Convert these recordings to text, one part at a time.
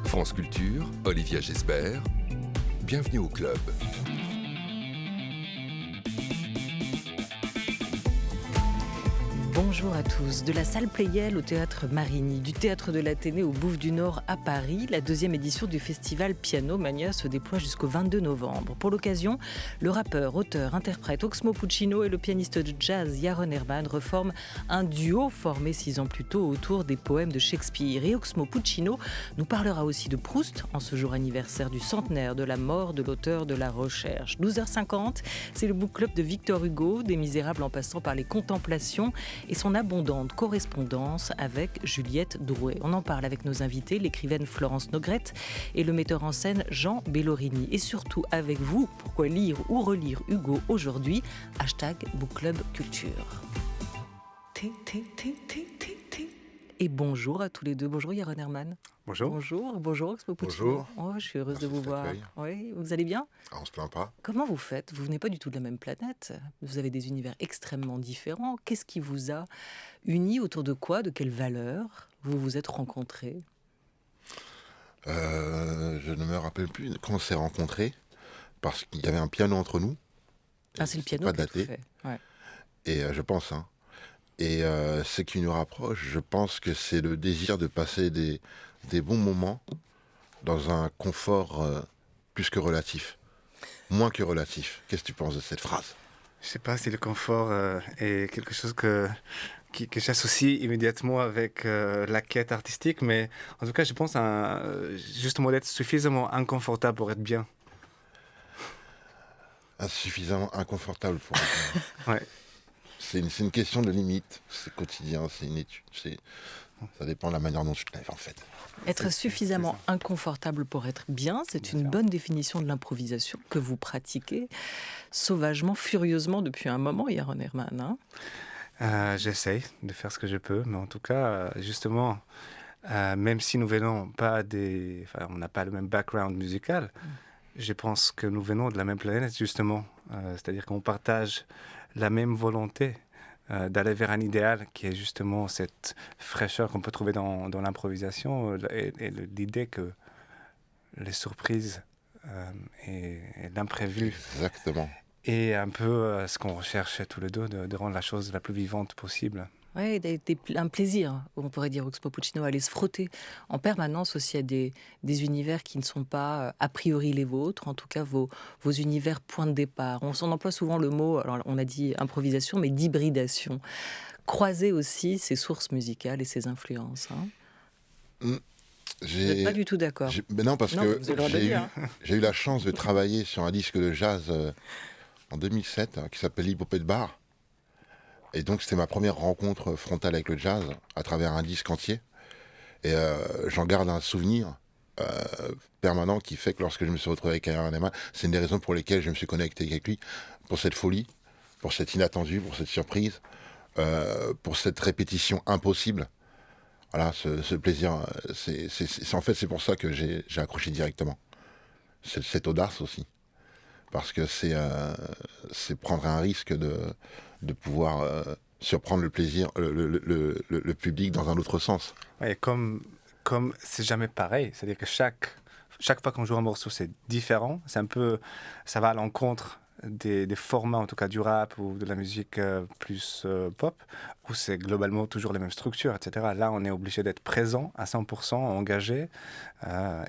France Culture, Olivia Gesbert, bienvenue au club. Bonjour à tous. De la salle Pleyel au théâtre Marigny, du théâtre de l'Athénée au Bouffe du Nord à Paris, la deuxième édition du festival Piano Mania se déploie jusqu'au 22 novembre. Pour l'occasion, le rappeur, auteur, interprète Oxmo Puccino et le pianiste de jazz Yaron Herman reforment un duo formé 6 ans plus tôt autour des poèmes de Shakespeare. Et Oxmo Puccino nous parlera aussi de Proust en ce jour anniversaire du centenaire de la mort de l'auteur de La Recherche. 12h50, c'est le book club de Victor Hugo, des Misérables en passant par les Contemplations et son abondante correspondance avec Juliette Drouet. On en parle avec nos invités, l'écrivaine Florence Nogrette et le metteur en scène Jean Bellorini. Et surtout avec vous, pourquoi lire ou relire Hugo aujourd'hui ? #BookClubCulture. Et bonjour à tous les deux. Bonjour Yaron Herman. Bonjour. Bonjour Oxmo Puccino. Bonjour. Je suis heureuse Merci de vous voir. Oui, vous allez bien ? On se plaint pas. Comment vous faites ? Vous venez pas du tout de la même planète. Vous avez des univers extrêmement différents. Qu'est-ce qui vous a unis ? Autour de quoi ? De quelles valeurs vous vous êtes rencontrés ? Je ne me rappelle plus quand on s'est rencontrés, parce qu'il y avait un piano entre nous. C'est le piano pas qui daté. fait. Ouais. Et je pense. Et ce qui nous rapproche, je pense que c'est le désir de passer des bons moments dans un confort plus que relatif. Moins que relatif. Qu'est-ce que tu penses de cette phrase ? Je sais pas si le confort est quelque chose que j'associe immédiatement avec la quête artistique, mais en tout cas, je pense justement d'être suffisamment inconfortable pour être bien. Suffisamment inconfortable pour être bien. Ouais. C'est une question de limite. C'est quotidien, c'est une étude. Ça dépend de la manière dont tu te lèves, en fait. Être suffisamment inconfortable pour être bien, c'est une bonne définition de l'improvisation que vous pratiquez sauvagement, furieusement depuis un moment, Yaron Herman. J'essaye de faire ce que je peux, mais en tout cas, justement, même si nous venons pas on n'a pas le même background musical, je pense que nous venons de la même planète, justement. C'est-à-dire qu'on partage la même volonté d'aller vers un idéal qui est justement cette fraîcheur qu'on peut trouver dans l'improvisation et l'idée que les surprises et l'imprévu. Exactement. Et un peu ce qu'on recherche tous les deux, de rendre la chose la plus vivante possible. Oui, un plaisir, on pourrait dire Oxmo Puccino, aller se frotter en permanence aussi à des univers qui ne sont pas a priori les vôtres, en tout cas vos univers point de départ. On s'en emploie souvent le mot, alors on a dit improvisation, mais d'hybridation. Croiser aussi ses sources musicales et ses influences. Vous n'êtes pas du tout d'accord ? Mais non, parce que j'ai eu la chance de travailler sur un disque de jazz en 2007 qui s'appelle l'Hippopète Bar. Et donc c'était ma première rencontre frontale avec le jazz à travers un disque entier. Et j'en garde un souvenir permanent qui fait que lorsque je me suis retrouvé avec Yaron Herman, c'est une des raisons pour lesquelles je me suis connecté avec lui, pour cette folie, pour cet inattendu, pour cette surprise, pour cette répétition impossible. Voilà, ce plaisir, en fait c'est pour ça que j'ai accroché directement. Cette audace aussi. Parce que c'est prendre un risque de pouvoir surprendre le plaisir, le public dans un autre sens. Ouais, comme c'est jamais pareil, c'est-à-dire que chaque fois qu'on joue un morceau, c'est différent. C'est un peu, ça va à l'encontre des formats, en tout cas du rap ou de la musique plus pop, où c'est globalement toujours les mêmes structures, etc. Là, on est obligé d'être présent à 100%, engagé.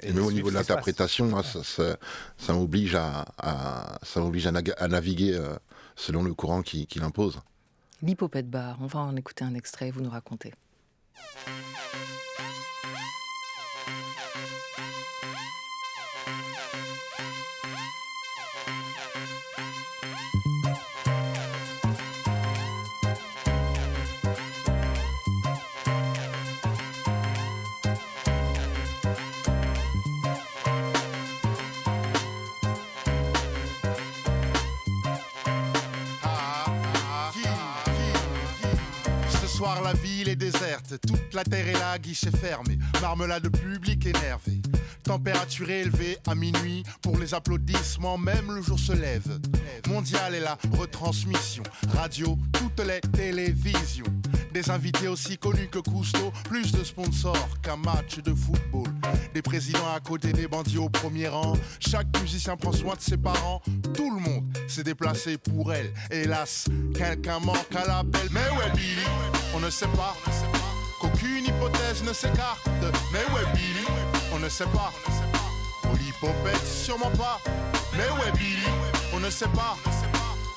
Et même au niveau de l'interprétation, moi, ça m'oblige à naviguer selon le courant qui l'impose. L'Hippopète Bar, on va en écouter un extrait et vous nous racontez. soir la ville est déserte, toute la terre est là, guichet fermé, marmelade public énervé. Température élevée à minuit, pour les applaudissements, même le jour se lève. Mondial est la retransmission, radio, toutes les télévisions. Des invités aussi connus que Cousteau, plus de sponsors qu'un match de football. Des présidents à côté des bandits au premier rang, chaque musicien prend soin de ses parents. Tout le monde s'est déplacé pour elle, hélas, quelqu'un manque à l'appel. Mais ouais Billy, on ne sait pas, qu'aucune hypothèse ne s'écarte. Mais ouais Billy, on ne sait pas, Polypopette sûrement pas. Mais ouais Billy, on ne sait pas,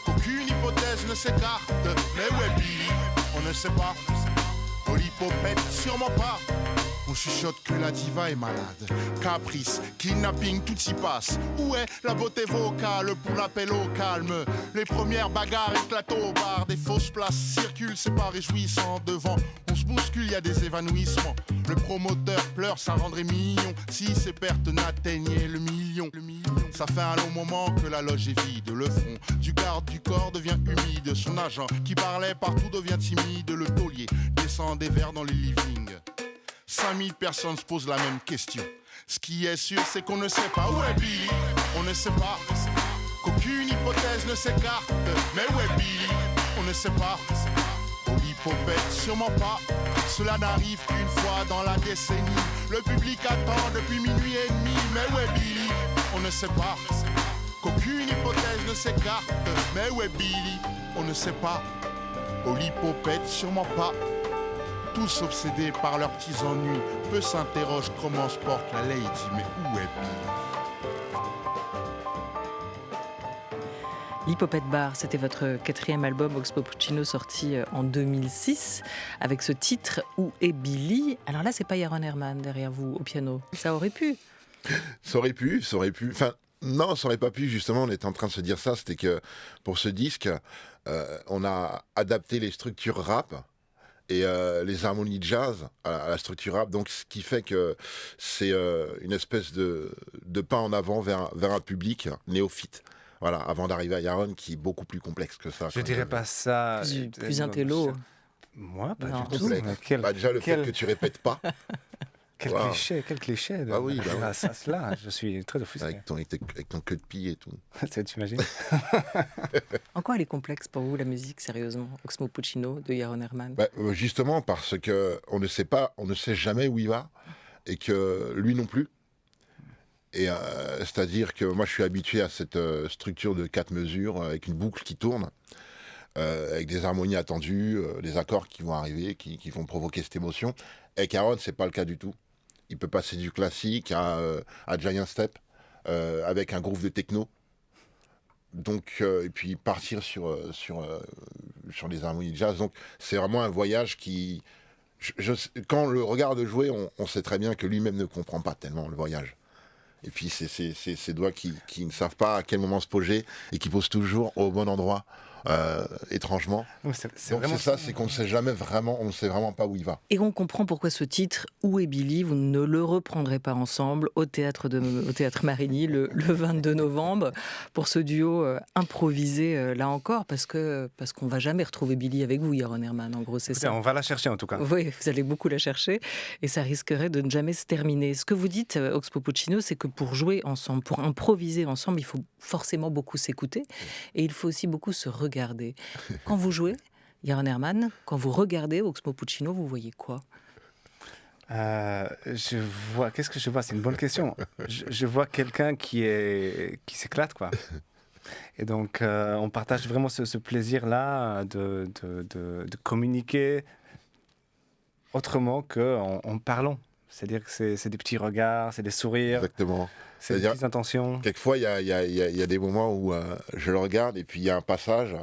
qu'aucune hypothèse ne s'écarte. Mais ouais Billy, on ne sait pas, Polypopette sûrement pas. On chuchote que la diva est malade. Caprice, kidnapping, tout y passe. Où est la beauté vocale pour l'appel au calme? Les premières bagarres éclatent au bar. Des fausses places circulent, c'est pas réjouissant. Devant, on se bouscule, y a des évanouissements. Le promoteur pleure, ça rendrait mignon si ses pertes n'atteignaient le million. Ça fait un long moment que la loge est vide. Le front du garde du corps devient humide. Son agent qui parlait partout devient timide. Le taulier descend des verres dans les livings. 5000 personnes se posent la même question. Ce qui est sûr, c'est qu'on ne sait pas. Où est Billy? On ne sait pas. Qu'aucune hypothèse ne s'écarte. Mais où est Billy? On ne sait pas. Polypopette, sûrement pas. Cela n'arrive qu'une fois dans la décennie. Le public attend depuis minuit et demi. Mais où est Billy? On ne sait pas. Qu'aucune hypothèse ne s'écarte. Mais où est Billy? On ne sait pas. Polypopette, sûrement pas. Tous obsédés par leurs petits ennuis, peu s'interrogent comment se porte la lady, mais où est Billy? L'Hippopète Bar, c'était votre 4e album Oxmo Puccino sorti en 2006 avec ce titre Où est Billy? Alors là, c'est pas Yaron Herman derrière vous au piano. Ça aurait pu. Ça aurait pu. Enfin, non, ça aurait pas pu. Justement, on était en train de se dire ça. C'était que pour ce disque, on a adapté les structures rap et les harmonies de jazz à la structure rap. Donc, ce qui fait que c'est une espèce de pas en avant vers un public néophyte. Voilà, avant d'arriver à Yaron, qui est beaucoup plus complexe que ça. Je dirais pas ça. Plus intello. Moi, pas Non. du tout. Déjà, le fait que tu répètes pas. Quel cliché. Ah oui, Ça, cela, je suis très offusqué. Avec ton queue de pie et tout. T'imagines? En quoi elle est complexe pour vous, la musique, sérieusement? Oxmo Puccino de Yaron Herman. Justement, parce que on ne sait jamais où il va, et que lui non plus. Et c'est-à-dire que moi, je suis habitué à cette structure de 4 mesures, avec une boucle qui tourne, avec des harmonies attendues, des accords qui vont arriver, qui vont provoquer cette émotion. Et Yaron, c'est pas le cas du tout. Il peut passer du classique à Giant Step, avec un groove de techno. Donc, et puis partir sur les harmonies de jazz. Donc, c'est vraiment un voyage qui... quand on le regarde jouer, on sait très bien que lui-même ne comprend pas tellement le voyage. Et puis, c'est ces doigts qui ne savent pas à quel moment se poser et qui posent toujours au bon endroit, étrangement. C'est vraiment ça, c'est qu'on ne sait jamais vraiment, on ne sait vraiment pas où il va. Et on comprend pourquoi ce titre, Où est Billy, vous ne le reprendrez pas ensemble au théâtre Marigny le 22 novembre pour ce duo improvisé là encore, parce qu'on va jamais retrouver Billy avec vous, Yaron Herman, en gros, c'est ça. On va la chercher en tout cas. Oui, vous allez beaucoup la chercher et ça risquerait de ne jamais se terminer. Ce que vous dites, Oxmo Puccino, c'est que pour jouer ensemble, pour improviser ensemble, il faut forcément beaucoup s'écouter et il faut aussi beaucoup se regarder. Quand vous jouez, Yaron Herman, quand vous regardez Oxmo Puccino, vous voyez quoi? Qu'est-ce que je vois? C'est une bonne question. Je vois quelqu'un qui s'éclate, quoi. Et donc, on partage vraiment ce plaisir-là de communiquer autrement qu'en parlant. C'est-à-dire que c'est des petits regards, c'est des sourires. Exactement. C'est des petites intentions. Quelquefois, il y a des moments où je le regarde et puis il y a un passage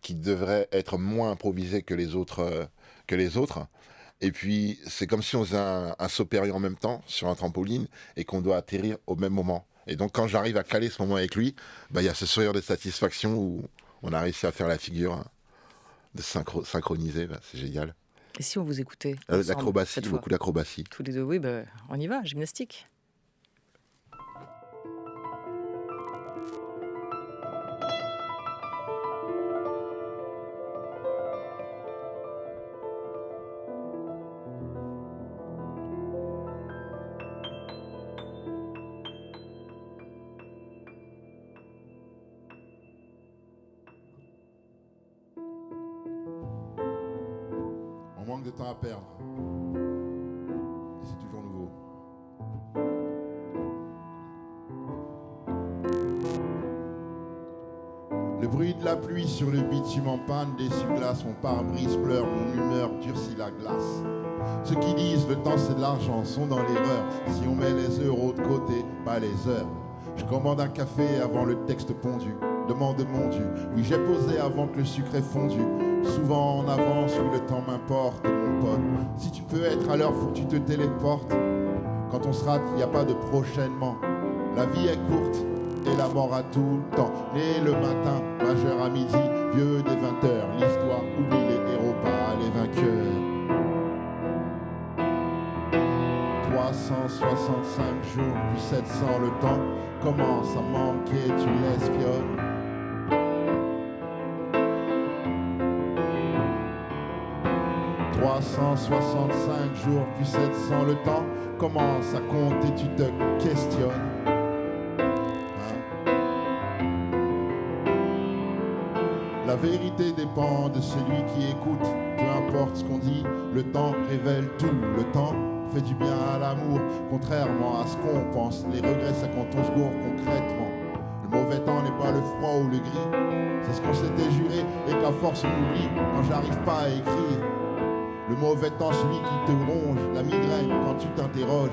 qui devrait être moins improvisé que les autres. Et puis, c'est comme si on faisait un saut périlleux en même temps sur un trampoline et qu'on doit atterrir au même moment. Et donc, quand j'arrive à caler ce moment avec lui, il y a ce sourire de satisfaction où on a réussi à faire la figure, de synchroniser. C'est génial. Et si on vous écoutait l'acrobatie, beaucoup d'acrobatie. Tous les deux, oui, on y va, gymnastique. manque de temps à perdre. Et c'est toujours nouveau. Le bruit de la pluie sur le bitume en panne, des glaces, mon pare-brise pleure, mon humeur durcit la glace. Ceux qui disent le temps c'est de l'argent sont dans l'erreur. Si on met les euros de côté, pas les heures. Je commande un café avant le texte pondu. Demande mon Dieu, oui j'ai posé avant que le sucre ait fondu. Souvent en avance, oui le temps m'importe mon pote. Si tu peux être à l'heure, faut que tu te téléportes. Quand on se rate, y a pas de prochainement. La vie est courte et la mort a tout le temps. Né le matin, majeur à midi, vieux des 20 heures. L'histoire oublie les héros, pas les vainqueurs. 365 jours, puis 700, le temps commence à manquer, tu l'espionnes. « 365 jours, puis 700, le temps commence à compter, tu te questionnes. La vérité dépend de celui qui écoute, peu importe ce qu'on dit, le temps révèle tout, le temps fait du bien à l'amour, contrairement à ce qu'on pense. Les regrets, c'est quand on se gourre concrètement. Le mauvais temps n'est pas le froid ou le gris, c'est ce qu'on s'était juré et qu'à force on oublie quand j'arrive pas à écrire. Le mauvais temps, celui qui te ronge, la migraine quand tu t'interroges.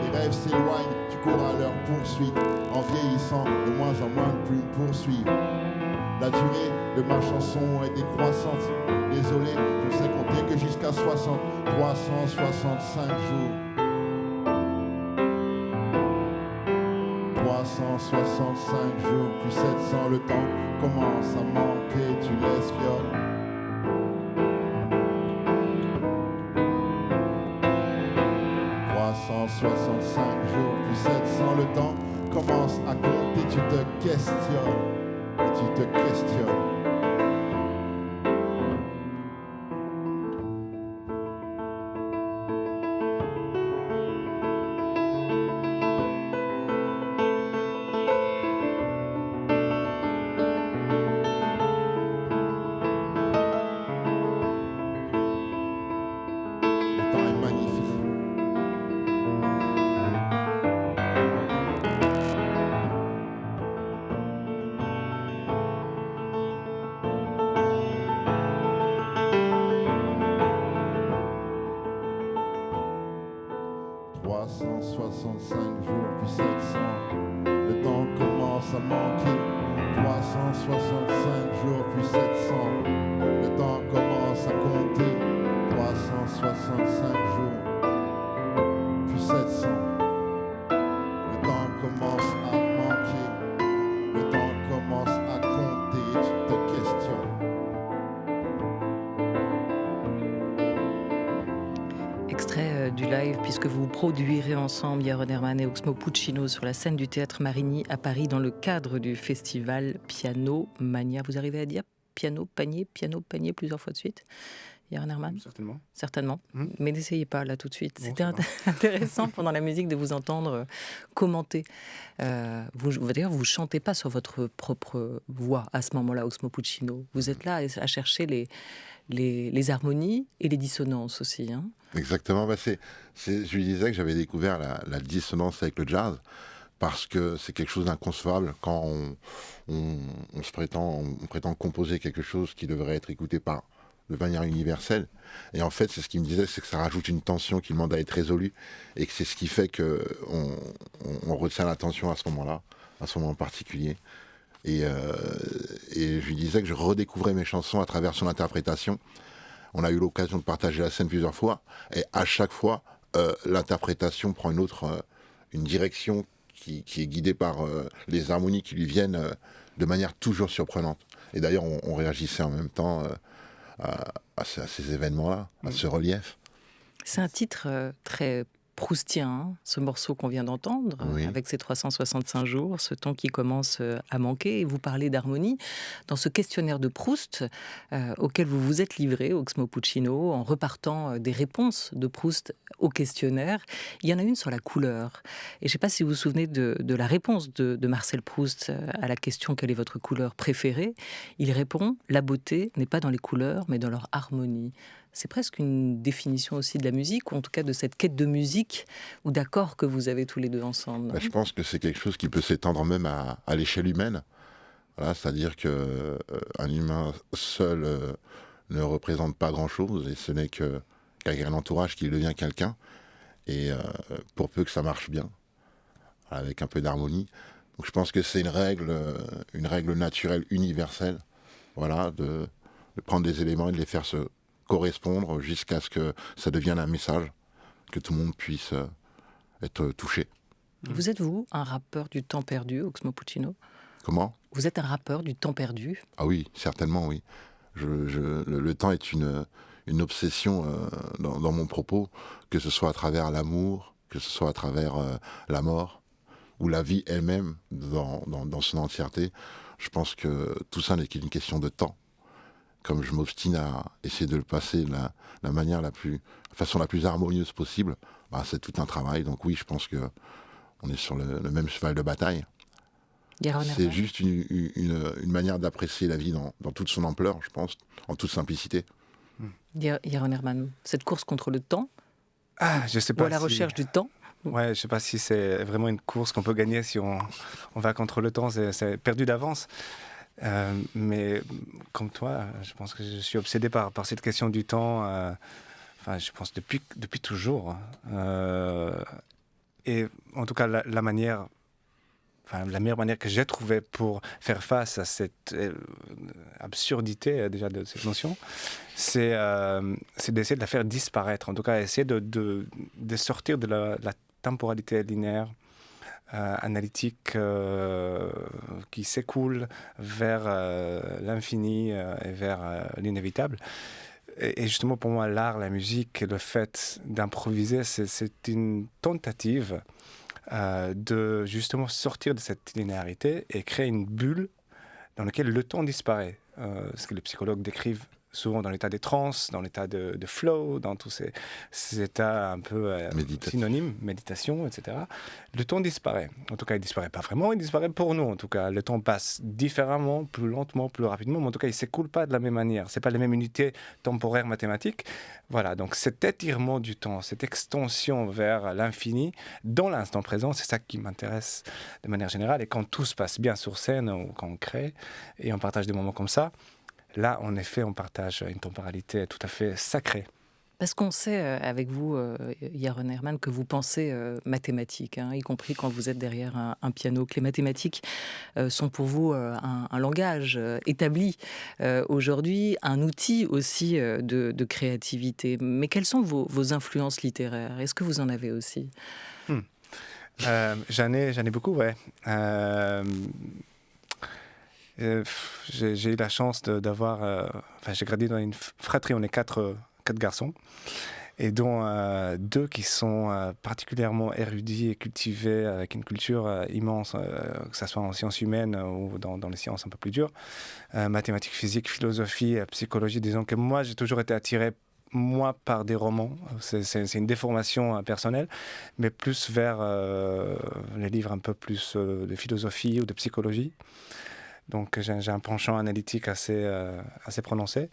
Les rêves s'éloignent, tu cours à leur poursuite. En vieillissant, de moins en moins de plumes poursuivent. La durée de ma chanson est décroissante. Désolé, je sais compter que jusqu'à 60. 365 jours. 365 jours, puis 700, le temps commence à manquer, tu l'espionnes. « 365 jours, puis 700, le temps commence à compter, tu te questionnes, et tu te questionnes. » Du live, puisque vous produirez ensemble Yaron Herman et Oxmo Puccino sur la scène du Théâtre Marigny à Paris dans le cadre du festival Piano Mania. Vous arrivez à dire piano, panier plusieurs fois de suite, Yaron Herman ? Certainement. Mais n'essayez pas là tout de suite. Bon, c'était intéressant pendant la musique de vous entendre commenter. D'ailleurs, vous ne chantez pas sur votre propre voix à ce moment-là, Oxmo Puccino. Vous êtes là à chercher les harmonies et les dissonances aussi. Hein. Exactement. Je lui disais que j'avais découvert la dissonance avec le jazz parce que c'est quelque chose d'inconcevable quand on prétend composer quelque chose qui devrait être écouté de manière universelle. Et en fait, c'est ce qu'il me disait, c'est que ça rajoute une tension qui demande à être résolue et que c'est ce qui fait qu'on retient l'attention à ce moment-là, à ce moment particulier. Et je lui disais que je redécouvrais mes chansons à travers son interprétation. On a eu l'occasion de partager la scène plusieurs fois, et à chaque fois, l'interprétation prend une direction qui est guidée par les harmonies qui lui viennent de manière toujours surprenante. Et d'ailleurs, on réagissait en même temps à ces événements-là, à ce relief. C'est un titre très proustien, hein, ce morceau qu'on vient d'entendre, oui. Avec ses 365 jours, ce temps qui commence à manquer. Et vous parlez d'harmonie dans ce questionnaire de Proust auquel vous vous êtes livré, Oxmo Puccino, en repartant des réponses de Proust au questionnaire. Il y en a une sur la couleur. Et je ne sais pas si vous vous souvenez de la réponse de Marcel Proust à la question « Quelle est votre couleur préférée ?» Il répond « La beauté n'est pas dans les couleurs, mais dans leur harmonie ». C'est presque une définition aussi de la musique, ou en tout cas de cette quête de musique ou d'accords que vous avez tous les deux ensemble. Je pense que c'est quelque chose qui peut s'étendre même à l'échelle humaine. Voilà, c'est-à-dire qu'un humain seul ne représente pas grand-chose, et ce n'est qu'avec un entourage qu'il devient quelqu'un. Et pour peu que ça marche bien, avec un peu d'harmonie. Donc je pense que c'est une règle naturelle, universelle, voilà, de prendre des éléments et de les faire se correspondre jusqu'à ce que ça devienne un message, que tout le monde puisse être touché. Vous êtes, vous, un rappeur du temps perdu, Oxmo Puccino ? Comment ? Vous êtes un rappeur du temps perdu ? Ah oui, certainement, oui. Le temps est une obsession dans mon propos, que ce soit à travers l'amour, que ce soit à travers la mort, ou la vie elle-même dans son entièreté. Je pense que tout ça n'est qu'une question de temps. Comme je m'obstine à essayer de le passer de la façon la plus harmonieuse possible, c'est tout un travail. Donc oui, je pense qu'on est sur le même cheval de bataille. C'est juste une manière d'apprécier la vie dans toute son ampleur, je pense, en toute simplicité. Yaron Herman, cette course contre le temps, je sais pas ou à la recherche du temps. Ouais, je ne sais pas si c'est vraiment une course qu'on peut gagner si on va contre le temps, c'est perdu d'avance. Mais comme toi, je pense que je suis obsédé par cette question du temps, je pense depuis toujours. Et en tout cas, la meilleure manière que j'ai trouvée pour faire face à cette absurdité déjà de cette notion, c'est d'essayer de la faire disparaître. En tout cas, essayer de sortir de la temporalité linéaire, analytique, qui s'écoule vers l'infini et vers l'inévitable. Et justement, pour moi, l'art, la musique, le fait d'improviser, c'est une tentative de justement sortir de cette linéarité et créer une bulle dans laquelle le temps disparaît. Ce que les psychologues décrivent souvent dans l'état des trans, dans l'état de flow, dans tous ces états un peu synonymes, méditation, etc. Le temps disparaît. En tout cas, il ne disparaît pas vraiment, il disparaît pour nous. En tout cas, le temps passe différemment, plus lentement, plus rapidement, mais en tout cas, il ne s'écoule pas de la même manière. Ce n'est pas les mêmes unités temporaires mathématiques. Voilà, donc cet étirement du temps, cette extension vers l'infini, dans l'instant présent, c'est ça qui m'intéresse de manière générale. Et quand tout se passe bien sur scène, ou quand on crée, et on partage des moments comme ça, là, en effet, on partage une temporalité tout à fait sacrée. Parce qu'on sait avec vous, Yaron Herman, que vous pensez mathématiques, y compris quand vous êtes derrière un piano, que les mathématiques sont pour vous un langage établi aujourd'hui, un outil aussi de créativité. Mais quelles sont vos influences littéraires ? Est-ce que vous en avez aussi ? J'en ai beaucoup, ouais. J'ai eu la chance d'avoir... j'ai grandi dans une fratrie, on est quatre garçons, et dont 2 qui sont particulièrement érudits et cultivés, avec une culture immense, que ce soit en sciences humaines ou dans les sciences un peu plus dures, mathématiques, physique, philosophie, psychologie. Disons que moi, j'ai toujours été attiré par des romans. C'est une déformation personnelle, mais plus vers les livres un peu plus de philosophie ou de psychologie. Donc j'ai un penchant analytique assez prononcé.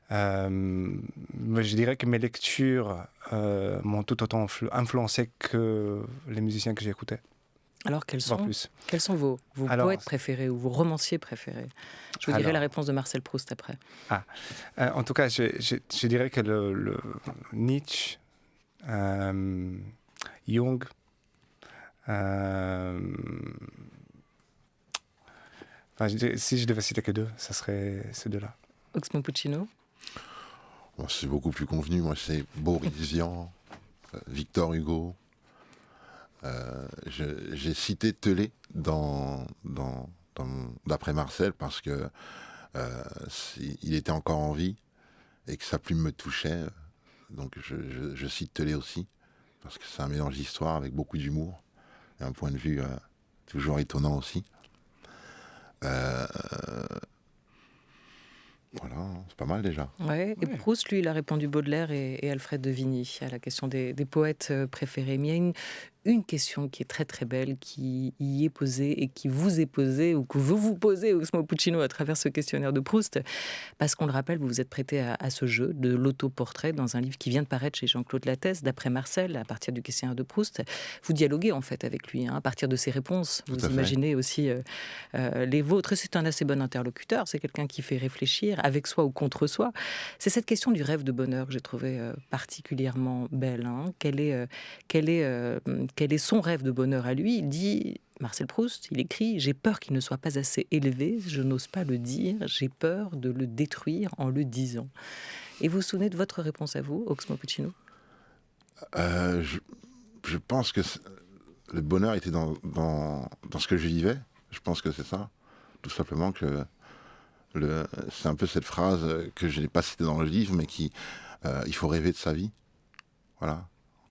Mais je dirais que mes lectures m'ont tout autant influencé que les musiciens que j'ai écoutés. Alors quels sont vos poètes préférés ou vos romanciers préférés ? Je vous dirai la réponse de Marcel Proust après. En tout cas, je dirais que le Nietzsche, Jung, si je devais citer que 2, ça serait ces 2-là. Oxmo Puccino ? C'est beaucoup plus convenu. Moi, c'est Boris Vian, Victor Hugo. J'ai cité Telet d'après Marcel parce que il était encore en vie et que sa plume me touchait. Donc je cite Telet aussi parce que c'est un mélange d'histoire avec beaucoup d'humour et un point de vue toujours étonnant aussi. Voilà, c'est pas mal déjà. Ouais, et Proust, lui, il a répondu Baudelaire et Alfred de Vigny à la question des poètes préférés. Mais il y a une question qui est très très belle, qui y est posée et qui vous est posée, ou que vous vous posez, Oxmo Puccino, à travers ce questionnaire de Proust. Parce qu'on le rappelle, vous vous êtes prêté à ce jeu de l'autoportrait dans un livre qui vient de paraître chez Jean-Claude Lattès, d'après Marcel, à partir du questionnaire de Proust. Vous dialoguez en fait avec lui, à partir de ses réponses. Vous imaginez aussi les vôtres. Et c'est un assez bon interlocuteur. C'est quelqu'un qui fait réfléchir, avec soi ou contre soi. C'est cette question du rêve de bonheur que j'ai trouvé particulièrement belle. Quel est son rêve de bonheur à lui? Il dit, Marcel Proust, il écrit « J'ai peur qu'il ne soit pas assez élevé, je n'ose pas le dire, j'ai peur de le détruire en le disant ». Et vous vous souvenez de votre réponse à vous, Oxmo Puccino? Je pense que le bonheur était dans ce que je vivais. Je pense que c'est ça. Tout simplement que c'est un peu cette phrase que je n'ai pas citée dans le livre, mais il faut rêver de sa vie. Voilà.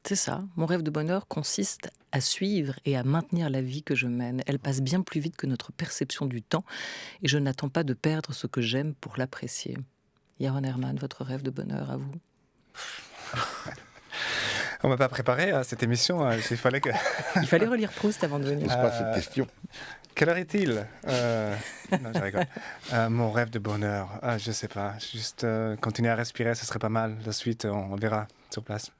C'est ça. Mon rêve de bonheur consiste à suivre et à maintenir la vie que je mène. Elle passe bien plus vite que notre perception du temps et je n'attends pas de perdre ce que j'aime pour l'apprécier. Yaron Herman, votre rêve de bonheur à vous? On m'a pas préparé à cette émission. Il fallait relire Proust avant de venir. Pose pas cette question. Quelle heure est-il? Non, je rigole. Mon rêve de bonheur, je sais pas. Juste continuer à respirer, ce serait pas mal. La suite, on verra sur place.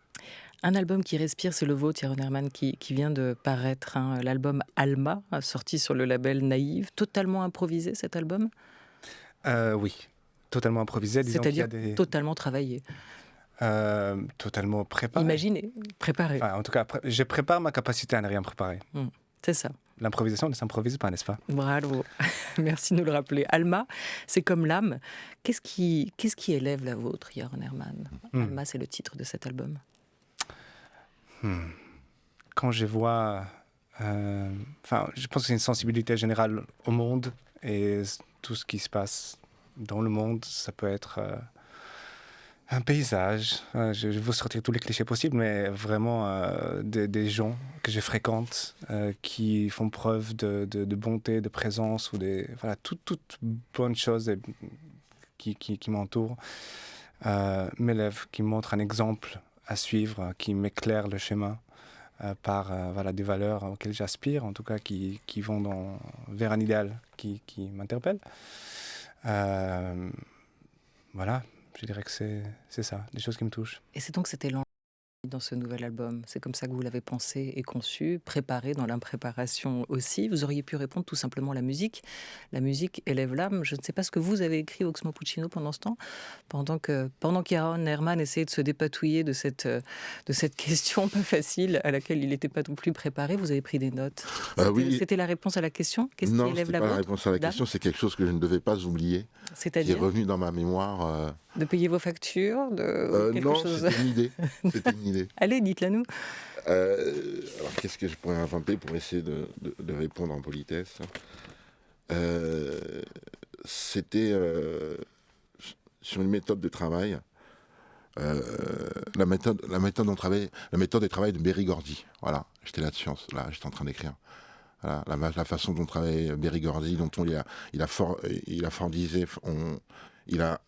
Un album qui respire, c'est le vôtre, Yaron Herman, qui vient de paraître. L'album Alma, sorti sur le label Naïve. Totalement improvisé, cet album? Oui, totalement improvisé. C'est-à-dire totalement travaillé. Totalement préparé. Imaginé, préparé. Enfin, en tout cas, je prépare ma capacité à ne rien préparer. C'est ça. L'improvisation ne s'improvise pas, n'est-ce pas? Bravo, merci de nous le rappeler. Alma, c'est comme l'âme. Qu'est-ce qui élève la vôtre, Yaron Herman? Alma, c'est le titre de cet album. Quand je vois... je pense que c'est une sensibilité générale au monde et tout ce qui se passe dans le monde. Ça peut être un paysage. Je vais vous sortir tous les clichés possibles, mais vraiment des gens que je fréquente qui font preuve de bonté, de présence, ou toutes bonnes choses qui m'entourent, m'élèvent, qui me montrent un exemple à suivre, qui m'éclaire le chemin par des valeurs auxquelles j'aspire, en tout cas qui vont vers un idéal qui m'interpelle. Voilà, je dirais que c'est ça, des choses qui me touchent. Et c'est donc cet élan dans ce nouvel album, c'est comme ça que vous l'avez pensé et conçu, préparé dans l'impréparation aussi. Vous auriez pu répondre tout simplement la musique élève l'âme. Je ne sais pas ce que vous avez écrit, Oxmo Puccino, pendant ce temps, pendant qu'Yaron Herman essayait de se dépatouiller de cette question pas facile à laquelle il n'était pas non plus préparé. Vous avez pris des notes. Oui. C'était la réponse à la question? Qu'est-ce qui élève la vôtre? Non, la réponse à la question, c'est quelque chose que je ne devais pas oublier. C'est-à-dire? Qui est revenu dans ma mémoire. De payer vos factures, non, c'était une idée. Allez, dites-la nous. Alors, qu'est-ce que je pourrais inventer pour essayer de répondre en politesse? C'était sur une méthode de travail. La méthode de travail de Berry-Gordy. Voilà, j'étais là-dessus, là, j'étais en train d'écrire. Voilà, la façon dont travaillait Berry-Gordy, dont il a fordisé, il a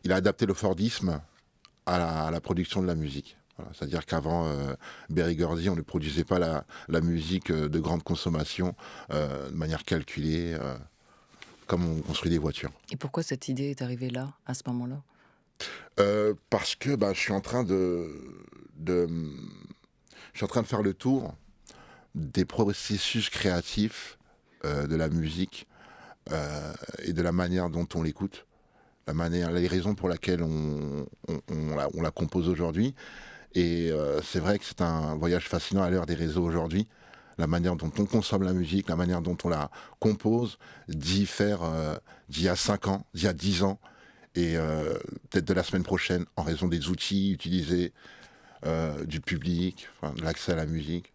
adapté le fordisme à la production de la musique. Voilà, c'est-à-dire qu'avant Berry-Gordy, on ne produisait pas la musique de grande consommation de manière calculée, comme on construit des voitures. Et pourquoi cette idée est arrivée là, à ce moment-là? Parce que je suis en train de faire le tour des processus créatifs de la musique et de la manière dont on l'écoute, les raisons pour lesquelles on la compose aujourd'hui. Et c'est vrai que c'est un voyage fascinant à l'heure des réseaux aujourd'hui. La manière dont on consomme la musique, la manière dont on la compose, diffère d'il y a 5 ans, d'il y a 10 ans, et peut-être de la semaine prochaine, en raison des outils utilisés, du public, de l'accès à la musique.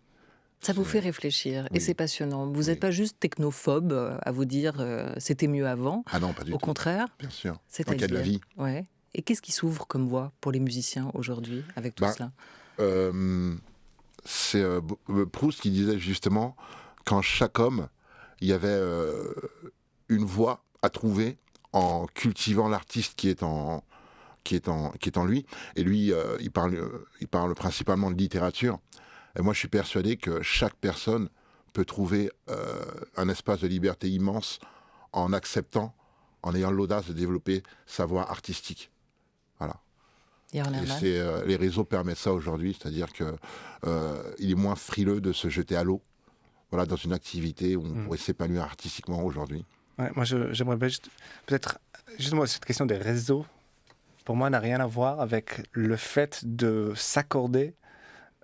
Ça vous fait réfléchir, et c'est passionnant. Vous n'êtes pas juste technophobe à vous dire c'était mieux avant. Ah non, pas du tout. Au contraire. Bien sûr. C'est-à-dire, il y a de la vie. Ouais. Et qu'est-ce qui s'ouvre comme voie pour les musiciens aujourd'hui avec tout cela? C'est Proust qui disait justement qu'en chaque homme, il y avait une voie à trouver en cultivant l'artiste qui est en lui. Et lui, il parle principalement de littérature. Et moi, je suis persuadé que chaque personne peut trouver un espace de liberté immense en acceptant, en ayant l'audace de développer sa voix artistique. Voilà. Et les réseaux permettent ça aujourd'hui, c'est-à-dire qu'il est moins frileux de se jeter à l'eau, voilà, dans une activité où on pourrait s'épanouir artistiquement aujourd'hui. Ouais, moi, j'aimerais peut-être justement cette question des réseaux. Pour moi, n'a rien à voir avec le fait de s'accorder,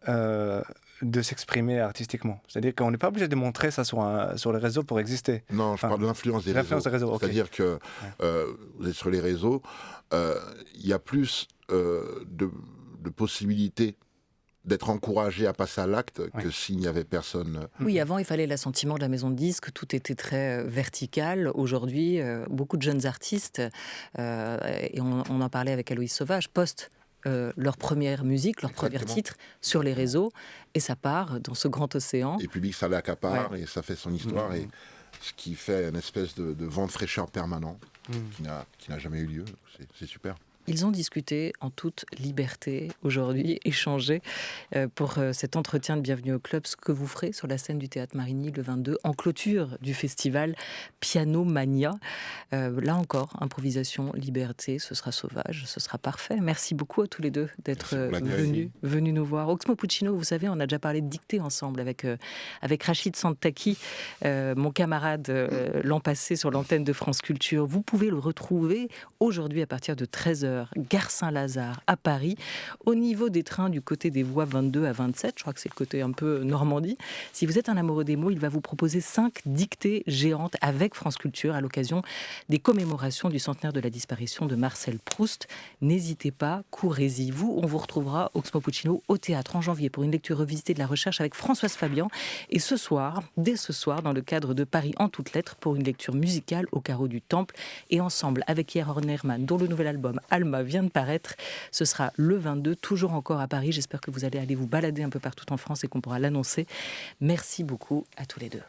de s'exprimer artistiquement. C'est-à-dire qu'on n'est pas obligé de montrer ça sur les réseaux pour exister. Non, je parle de l'influence des réseaux. Okay. C'est-à-dire que vous êtes sur les réseaux, il y a plus de possibilités d'être encouragé à passer à l'acte que s'il n'y avait personne. Oui, avant, il fallait l'assentiment de la maison de disques, tout était très vertical. Aujourd'hui, beaucoup de jeunes artistes, et on en parlait avec Aloïs Sauvage, postent leur première musique, leur premier titre sur les réseaux, et ça part dans ce grand océan. Et le public, ça l'accapare, et ça fait son histoire, et ce qui fait une espèce de vent de fraîcheur permanent qui n'a jamais eu lieu. C'est super. Ils ont discuté en toute liberté aujourd'hui, échangé pour cet entretien de Bienvenue au Club, ce que vous ferez sur la scène du Théâtre Marigny le 22, en clôture du festival Piano Mania. Là encore, improvisation, liberté, ce sera sauvage, ce sera parfait. Merci beaucoup à tous les deux d'être venus nous voir. Oxmo Puccino, vous savez, on a déjà parlé de dictée ensemble avec Rachid Santaki, mon camarade l'an passé sur l'antenne de France Culture. Vous pouvez le retrouver aujourd'hui à partir de 13h. Gare Saint-Lazare à Paris, au niveau des trains du côté des voies 22 à 27, je crois que c'est le côté un peu Normandie. Si vous êtes un amoureux des mots, il va vous proposer 5 dictées géantes avec France Culture à l'occasion des commémorations du centenaire de la disparition de Marcel Proust. N'hésitez pas, courez-y. On vous retrouvera, Oxmo Puccino, au théâtre en janvier pour une lecture revisitée de la recherche avec Françoise Fabian. Et ce soir, dès ce soir, dans le cadre de Paris en toutes lettres, pour une lecture musicale au carreau du Temple. Et ensemble, avec Hier Hornerman, dont le nouvel album Alma vient de paraître. Ce sera le 22, toujours encore à Paris. J'espère que vous allez aller vous balader un peu partout en France et qu'on pourra l'annoncer. Merci beaucoup à tous les deux.